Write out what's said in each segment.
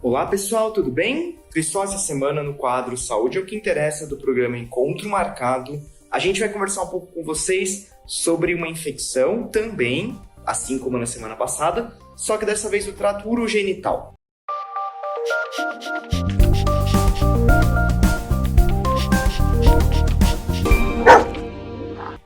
Olá pessoal, tudo bem? Pessoal, essa semana no quadro Saúde é o que interessa do programa Encontro Marcado, a gente vai conversar um pouco com vocês sobre uma infecção também, assim como na semana passada, só que dessa vez o trato urogenital.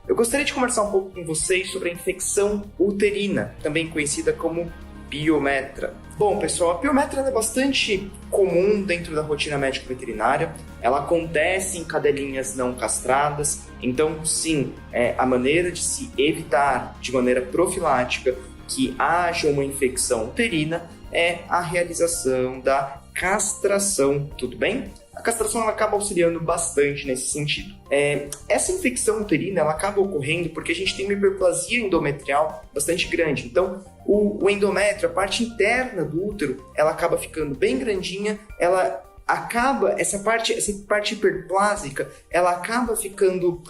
Eu gostaria de conversar um pouco com vocês sobre a infecção uterina, também conhecida como piometra. Bom, pessoal, a piometra é bastante comum dentro da rotina médico-veterinária. Ela acontece em cadelinhas não castradas. Então, sim, a maneira de se evitar de maneira profilática que haja uma infecção uterina é a realização da castração, tudo bem? A castração ela acaba auxiliando bastante nesse sentido. Essa infecção uterina ela acaba ocorrendo porque a gente tem uma hiperplasia endometrial bastante grande. Então, o endométrio, a parte interna do útero, ela acaba ficando bem grandinha, essa parte hiperplásica, ela acaba ficando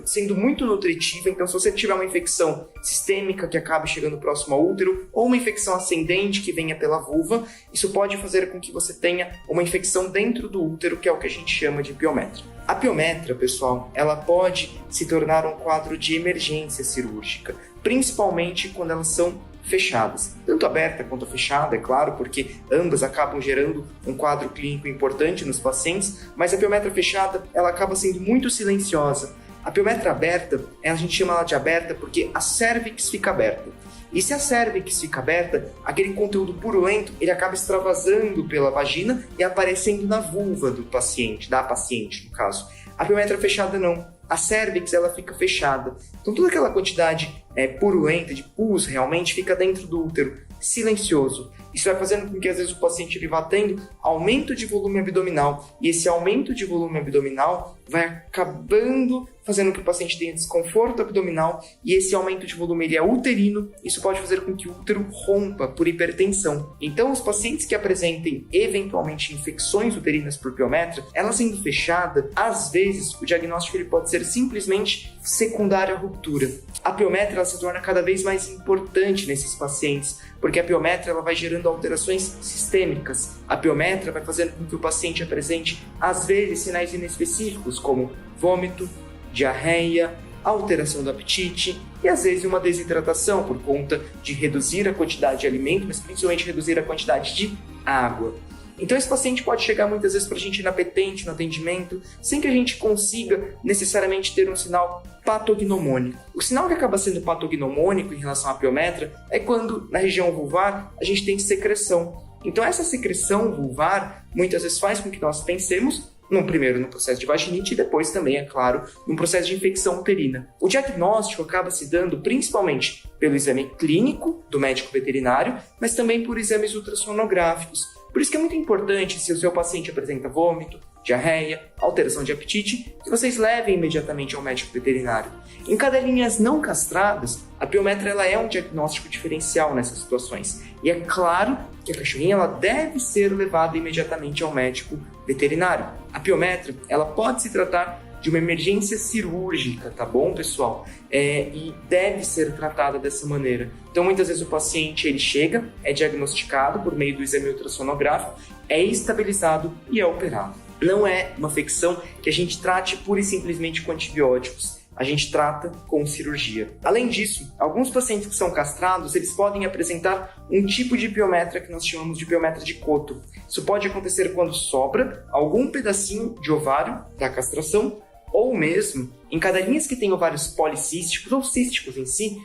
sendo muito nutritiva. Então, se você tiver uma infecção sistêmica que acabe chegando próximo ao útero, ou uma infecção ascendente que venha pela vulva, isso pode fazer com que você tenha uma infecção dentro do útero, que é o que a gente chama de piometra. A piometra, pessoal, ela pode se tornar um quadro de emergência cirúrgica, principalmente quando elas são fechadas, tanto aberta quanto fechada, é claro, porque ambas acabam gerando um quadro clínico importante nos pacientes, mas a piometra fechada, ela acaba sendo muito silenciosa. A piometra aberta, a gente chama ela de aberta porque a cervix fica aberta. E se a cervix fica aberta, aquele conteúdo purulento, ele acaba extravasando pela vagina e aparecendo na vulva do paciente, da paciente, no caso. A piometra fechada não. A cervix ela fica fechada. Então toda aquela quantidade purulenta, de pus, realmente fica dentro do útero, silencioso. Isso vai fazendo com que às vezes o paciente ele vá tendo aumento de volume abdominal. E esse aumento de volume abdominal vai acabando fazendo que o paciente tenha desconforto abdominal. E esse aumento de volume ele é uterino. Isso pode fazer com que o útero rompa por hipertensão. Então os pacientes que apresentem eventualmente infecções uterinas por piometra, ela sendo fechada, às vezes o diagnóstico ele pode ser simplesmente secundário à ruptura. A piometra ela se torna cada vez mais importante nesses pacientes, porque a piometra ela vai gerando alterações sistêmicas. A piometra vai fazendo com que o paciente apresente, às vezes, sinais inespecíficos, como vômito, diarreia, alteração do apetite e, às vezes, uma desidratação por conta de reduzir a quantidade de alimento, mas principalmente reduzir a quantidade de água. Então esse paciente pode chegar muitas vezes para a gente inapetente no atendimento, sem que a gente consiga necessariamente ter um sinal patognomônico. O sinal que acaba sendo patognomônico em relação à piometra é quando na região vulvar a gente tem secreção. Então essa secreção vulvar muitas vezes faz com que nós pensemos primeiro no processo de vaginite e depois também, é claro, no processo de infecção uterina. O diagnóstico acaba se dando principalmente pelo exame clínico do médico veterinário, mas também por exames ultrassonográficos. Por isso que é muito importante, se o seu paciente apresenta vômito, diarreia, alteração de apetite, que vocês levem imediatamente ao médico veterinário. Em cadelinhas não castradas, a piometra ela é um diagnóstico diferencial nessas situações. E é claro que a cachorrinha ela deve ser levada imediatamente ao médico veterinário. A piometra ela pode se tratar de uma emergência cirúrgica, tá bom, pessoal? E deve ser tratada dessa maneira. Então, muitas vezes o paciente ele chega, é diagnosticado por meio do exame ultrassonográfico, é estabilizado e é operado. Não é uma infecção que a gente trate pura e simplesmente com antibióticos. A gente trata com cirurgia. Além disso, alguns pacientes que são castrados, eles podem apresentar um tipo de piometra que nós chamamos de piometra de Coto. Isso pode acontecer quando sobra algum pedacinho de ovário da castração, ou mesmo em cadelinhas que têm ovários policísticos ou císticos em si.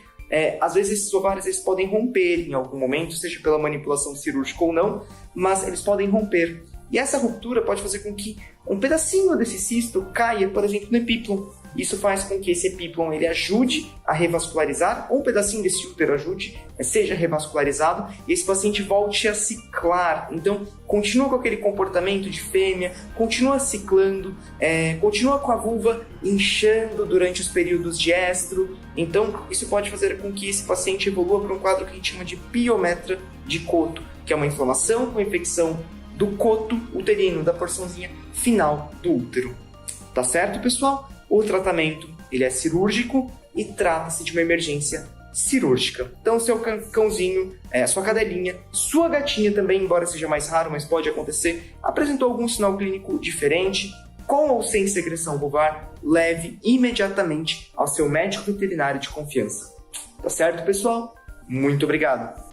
Às vezes esses ovários eles podem romper em algum momento, seja pela manipulação cirúrgica ou não, mas eles podem romper. E essa ruptura pode fazer com que um pedacinho desse cisto caia, por exemplo, no epíplon. Isso faz com que esse epíplon ele ajude a revascularizar, ou um pedacinho desse útero ajude, seja revascularizado, e esse paciente volte a ciclar. Então, continua com aquele comportamento de fêmea, continua ciclando, continua com a vulva inchando durante os períodos de estro. Então, isso pode fazer com que esse paciente evolua para um quadro que a gente chama de piometra de Coto, que é uma inflamação com infecção do coto uterino, da porçãozinha final do útero. Tá certo, pessoal? O tratamento ele é cirúrgico e trata-se de uma emergência cirúrgica. Então, seu cãozinho, sua cadelinha, sua gatinha também, embora seja mais raro, mas pode acontecer, apresentou algum sinal clínico diferente, com ou sem secreção vulvar, leve imediatamente ao seu médico veterinário de confiança. Tá certo, pessoal? Muito obrigado!